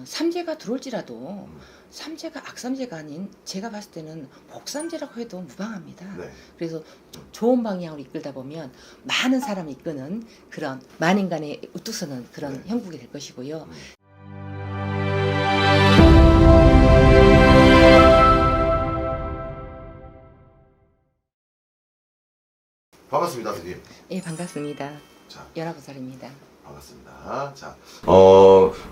삼재가 들어올지라도 삼재가 악삼재가 아닌 제가 봤을 때는 복삼재라고 해도 무방합니다. 네. 그래서 좋은 방향으로 이끌다 보면 많은 사람을 이끄는 그런 만인간의 우뚝 서는 그런 네. 형국이 될 것이고요. 반갑습니다, 선생님. 예, 반갑습니다. 자, 19살입니다. 반갑습니다. 자,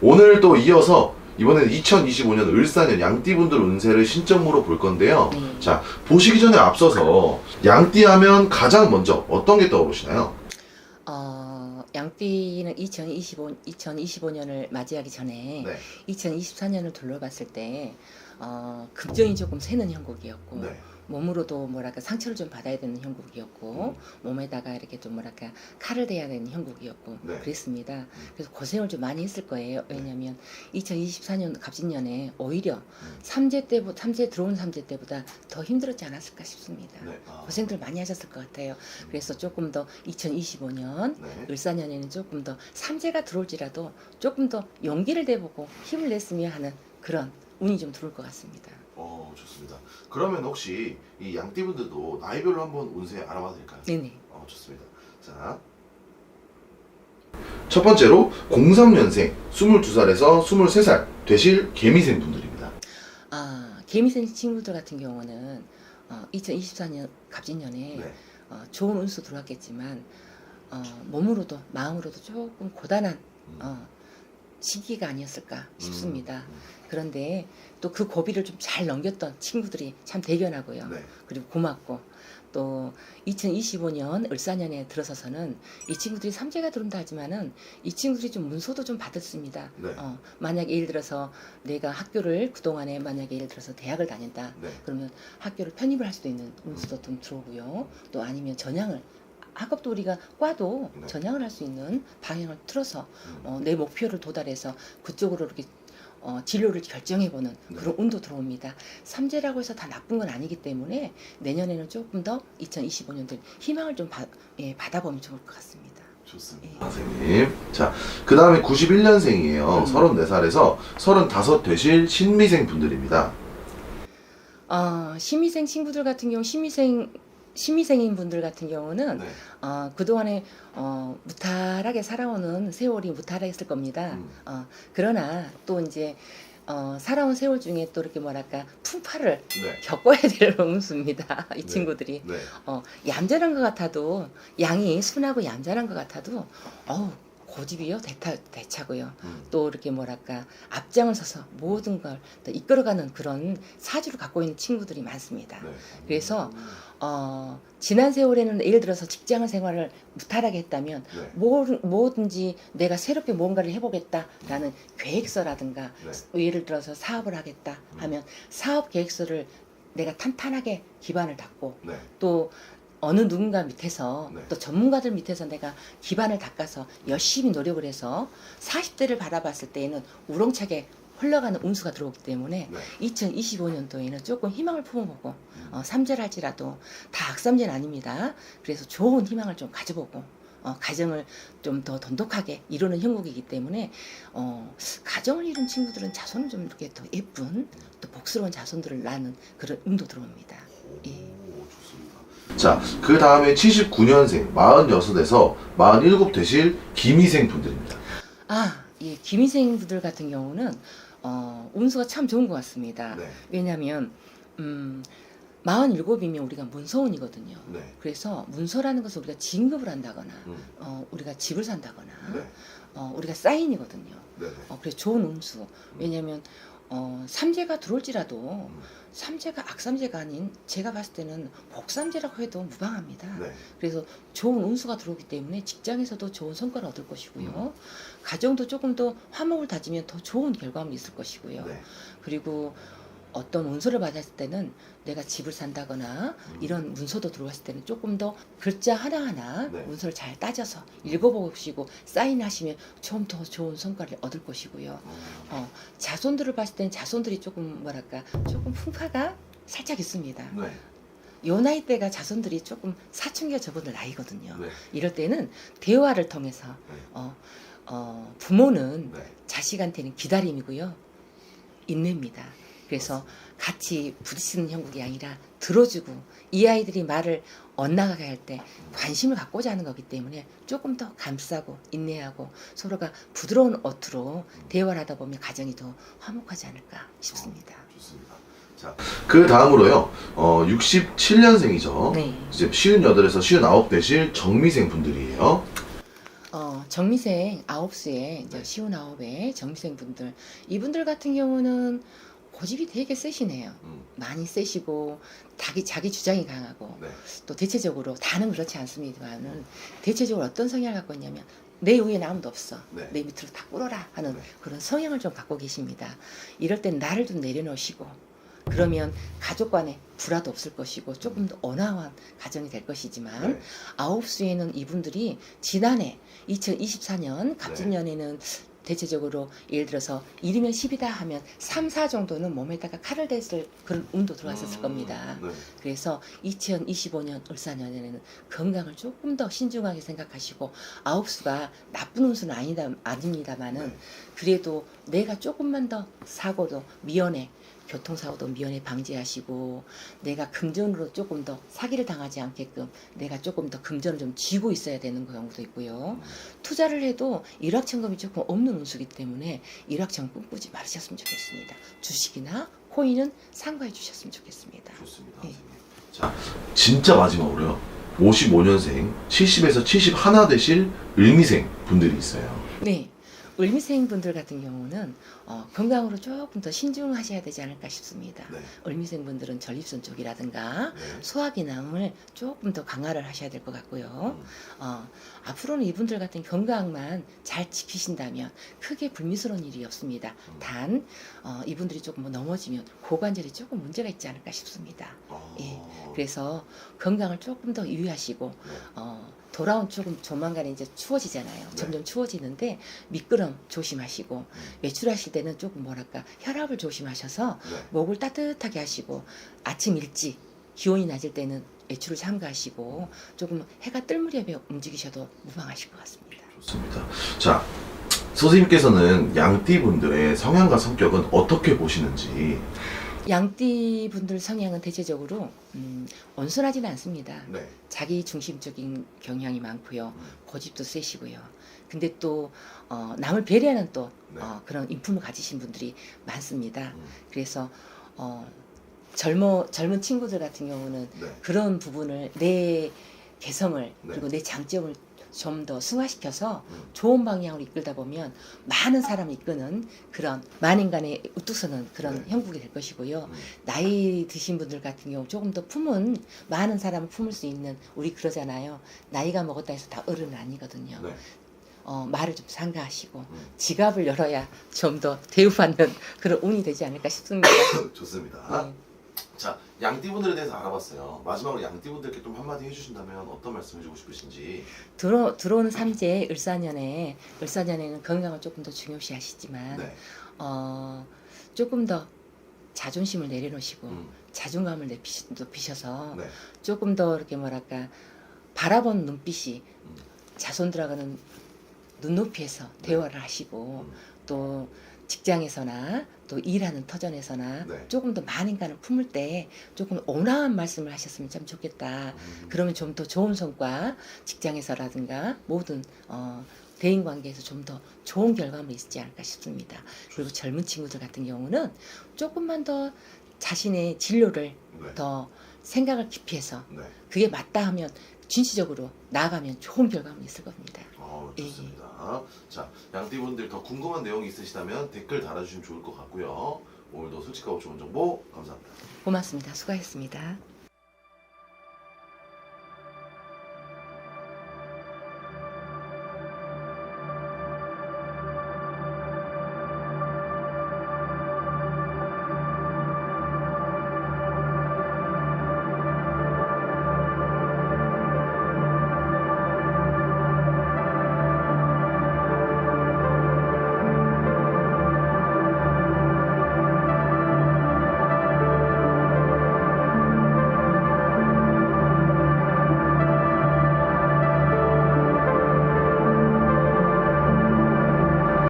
오늘 또 이어서 이번에는 2025년 을사년 양띠분들 운세를 신점으로 볼 건데요. 네. 자, 보시기 전에 앞서서 양띠 하면 가장 먼저 어떤 게 떠오르시나요? 양띠는 2025년을 맞이하기 전에 네. 2024년을 둘러봤을 때 급정이 조금 새는 형국이었고 네. 몸으로도 뭐랄까 상처를 좀 받아야 되는 형국이었고 몸에다가 이렇게 좀 뭐랄까 칼을 대야 되는 형국이었고 네. 그랬습니다. 그래서 고생을 좀 많이 했을 거예요. 왜냐하면 2024년 갑진년에 오히려 삼재 들어온 삼재 때보다 더 힘들었지 않았을까 싶습니다. 네. 고생들 많이 하셨을 것 같아요. 그래서 조금 더 2025년 네. 을사년에는 조금 더 삼재가 들어올지라도 조금 더 용기를 내보고 힘을 냈으면 하는 그런 운이 좀 들어올 것 같습니다. 좋습니다. 그러면 혹시 이 양띠분들도 나이별로 한번 운세 알아봐도 될까요? 네네. 좋습니다. 자, 첫 번째로 03년생 22살에서 23살 되실 개미생 분들입니다. 개미생 친구들 같은 경우는 2024년 갑진년에 네. 좋은 운수 들어왔겠지만 몸으로도 마음으로도 조금 고단한 시기가 아니었을까 싶습니다. 그런데 또 그 고비를 좀 잘 넘겼던 친구들이 참 대견하고요. 네. 그리고 고맙고 또 2025년 을사년에 들어서서는 이 친구들이 삼재가 들어온다 하지만은 이 친구들이 좀 문서도 좀 받았습니다. 네. 만약 예를 들어서 내가 학교를 그동안에 만약에 예를 들어서 대학을 다닌다. 네. 그러면 학교를 편입을 할 수도 있는 운수도 좀 들어오고요. 또 아니면 전향을 학업도 우리가 과도 네. 전향을 할 수 있는 방향을 틀어서 내 목표를 도달해서 그쪽으로 이렇게 진로를 결정해보는 그런 운도 들어옵니다. 삼재라고 해서 다 나쁜 건 아니기 때문에 내년에는 조금 더 2025년들 희망을 좀 받아보면 좋을 것 같습니다. 좋습니다. 선생님. 자, 그 다음에 91년생이에요. 34살에서 35 되실 신미생 분들입니다. 신미생 친구들 같은 경우 신미생인 분들 같은 경우는 네. 그동안에 무탈하게 살아오는 세월이 무탈했을 겁니다. 그러나 또 이제 살아온 세월 중에 또 이렇게 뭐랄까 풍파를 네. 겪어야 될 운수입니다. 이 네. 친구들이 네. 얌전한 것 같아도 양이 순하고 얌전한 것 같아도 고집이요 대차고요. 또 이렇게 뭐랄까 앞장을 서서 모든 걸 또 이끌어가는 그런 사주를 갖고 있는 친구들이 많습니다. 네. 그래서 지난 세월에는 예를 들어서 직장 생활을 무탈하게 했다면 네. 뭐든지 내가 새롭게 뭔가를 해보겠다라는 계획서라든가 예를 들어서 사업을 하겠다 하면 사업 계획서를 내가 탄탄하게 기반을 닦고 네. 또 어느 누군가 밑에서 네. 또 전문가들 밑에서 내가 기반을 닦아서 열심히 노력을 해서 40대를 바라봤을 때에는 우렁차게 흘러가는 운수가 들어오기 때문에 네. 2025년도에는 조금 희망을 품어보고 삼재를 할지라도 다 악삼재는 아닙니다. 그래서 좋은 희망을 좀 가져보고 가정을 좀 더 돈독하게 이루는 형국이기 때문에 가정을 이룬 친구들은 자손을 좀 이렇게 더 예쁜 또 복스러운 자손들을 낳는 그런 운도 들어옵니다. 예. 좋습니다. 자, 그 다음에 79년생 46에서 47 되실 김희생 분들입니다. 예, 김희생 분들 같은 경우는 운수가 참 좋은 것 같습니다. 네. 왜냐하면 47이면 우리가 문서운이거든요. 네. 그래서 문서라는 것은 우리가 진급을 한다거나 우리가 집을 산다거나 네. 우리가 사인이거든요. 네. 그래서 좋은 운수. 왜냐하면 삼재가 들어올지라도 삼재가 악삼재가 아닌 제가 봤을 때는 복삼재라고 해도 무방합니다. 네. 그래서 좋은 운수가 들어오기 때문에 직장에서도 좋은 성과를 얻을 것이고요. 가정도 조금 더 화목을 다지면 더 좋은 결과물이 있을 것이고요. 네. 그리고 어떤 문서를 받았을 때는 내가 집을 산다거나 이런 문서도 들어왔을 때는 조금 더 글자 하나하나 네. 문서를 잘 따져서 읽어보시고 사인하시면 좀 더 좋은 성과를 얻을 것이고요. 자손들을 봤을 때는 자손들이 조금 뭐랄까 조금 풍파가 살짝 있습니다. 네. 요 나이 때가 자손들이 조금 사춘기가 접어들 나이거든요. 네. 이럴 때는 대화를 통해서 네. 부모는 네. 자식한테는 기다림이고요. 인내입니다. 그래서 같이 부딪히는 형국이 아니라 들어주고 이 아이들이 말을 엇나가게 할 때 관심을 갖고자 하는 거기 때문에 조금 더 감싸고 인내하고 서로가 부드러운 어투로 대화를 하다 보면 가정이 더 화목하지 않을까 싶습니다. 좋습니다. 자, 그 다음으로요. 67년생이죠. 네. 이제 58에서 59 되실 정미생 분들이에요. 정미생 9수에 이제 네. 59의 정미생 분들 이분들 같은 경우는 고집이 되게 세시네요. 많이 세시고 자기 주장이 강하고 네. 또 대체적으로 다는 그렇지 않습니다만은 대체적으로 어떤 성향을 갖고 있냐면 내 위에는 아무도 없어. 네. 내 밑으로 다 꿇어라 하는 네. 그런 성향을 좀 갖고 계십니다. 이럴 땐 나를 좀 내려놓으시고 그러면 가족 간에 불화도 없을 것이고 조금 더 온화한 가정이 될 것이지만 네. 9수에는 이분들이 지난해 2024년 갑진년에는 대체적으로 예를 들어서 1이면 10이다 하면 3, 4 정도는 몸에다가 칼을 댔을 그런 운도 들어왔었을 겁니다. 네. 그래서 2025년 을사년에는 건강을 조금 더 신중하게 생각하시고 9수가 나쁜 운수는 아닙니다만은 네. 그래도 내가 조금만 더 사고도 미연에 교통사고도 미연에 방지하시고 내가 금전으로 조금 더 사기를 당하지 않게끔 내가 조금 더 금전을 좀 쥐고 있어야 되는 경우도 있고요. 투자를 해도 일확천금이 조금 없는 운수기 때문에 일확천금 꿈꾸지 말으셨으면 좋겠습니다. 주식이나 코인은 상가해 주셨으면 좋겠습니다. 좋습니다. 네. 선생님. 자, 진짜 마지막으로요. 55년생 70에서 71 되실 을미생 분들이 있어요. 네. 을미생 분들 같은 경우는 건강으로 조금 더 신중하셔야 되지 않을까 싶습니다. 네. 을미생 분들은 전립선 쪽이라든가 네. 소화기능을 조금 더 강화를 하셔야 될 것 같고요. 앞으로는 이분들 같은 건강만 잘 지키신다면 크게 불미스러운 일이 없습니다. 단 이분들이 조금 뭐 넘어지면 고관절에 조금 문제가 있지 않을까 싶습니다. 예. 그래서 건강을 조금 더 유의하시고 네. 돌아온 조만간에 이제 추워지잖아요. 네. 점점 추워지는데 미끄럼 조심하시고 외출하실 때는 조금 뭐랄까 혈압을 조심하셔서 네. 목을 따뜻하게 하시고 아침 일찍 기온이 낮을 때는 외출을 삼가하시고 조금 해가 뜰 무렵에 움직이셔도 무방하실 것 같습니다. 좋습니다. 자, 선생님께서는 양띠 분들의 성향과 성격은 어떻게 보시는지. 양띠 분들 성향은 대체적으로 온순하지는 않습니다. 네. 자기 중심적인 경향이 많고요. 고집도 세시고요. 근데 또 남을 배려하는 또 네. 그런 인품을 가지신 분들이 많습니다. 음. 그래서 젊은 친구들 같은 경우는 네. 그런 부분을 내 개성을 네. 그리고 내 장점을 좀 더 승화시켜서 음. 좋은 방향으로 이끌다 보면 많은 사람을 이끄는 그런 만인간의 우뚝 서는 그런 네. 형국이 될 것이고요. 음. 나이 드신 분들 같은 경우 조금 더 많은 사람을 품을 수 있는 우리 그러잖아요. 나이가 먹었다 해서 다 어른은 아니거든요. 네. 말을 좀 상가하시고 지갑을 열어야 좀 더 대우받는 그런 운이 되지 않을까 싶습니다. 좋습니다. 네. 자, 양띠분들에 대해서 알아봤어요. 마지막으로 양띠분들께 좀 한마디 해주신다면 어떤 말씀 해주고 싶으신지. 들어오는 삼재 을사년에는 건강을 조금 더 중요시 하시지만 네. 조금 더 자존심을 내려놓으시고 음. 자존감을 높이셔서 네. 조금 더 이렇게 뭐랄까 바라본 눈빛이 음. 자손들하고는 눈높이에서 네. 대화를 하시고 또 직장에서나 또 일하는 터전에서나 네. 조금 더 만인간을 품을 때 조금 온화한 말씀을 하셨으면 참 좋겠다. 그러면 좀 더 좋은 성과 직장에서라든가 모든 대인관계에서 좀 더 좋은 결과물이 있지 않을까 싶습니다. 그리고 젊은 친구들 같은 경우는 조금만 더 자신의 진로를 네. 더 생각을 깊이 해서 네. 그게 맞다 하면 진취적으로 나아가면 좋은 결과물이 있을 겁니다. 좋습니다. 자, 양띠분들 더 궁금한 내용이 있으시다면 댓글 달아주시면 좋을 것 같고요. 오늘도 솔직하고 좋은 정보 감사합니다. 고맙습니다. 수고하셨습니다.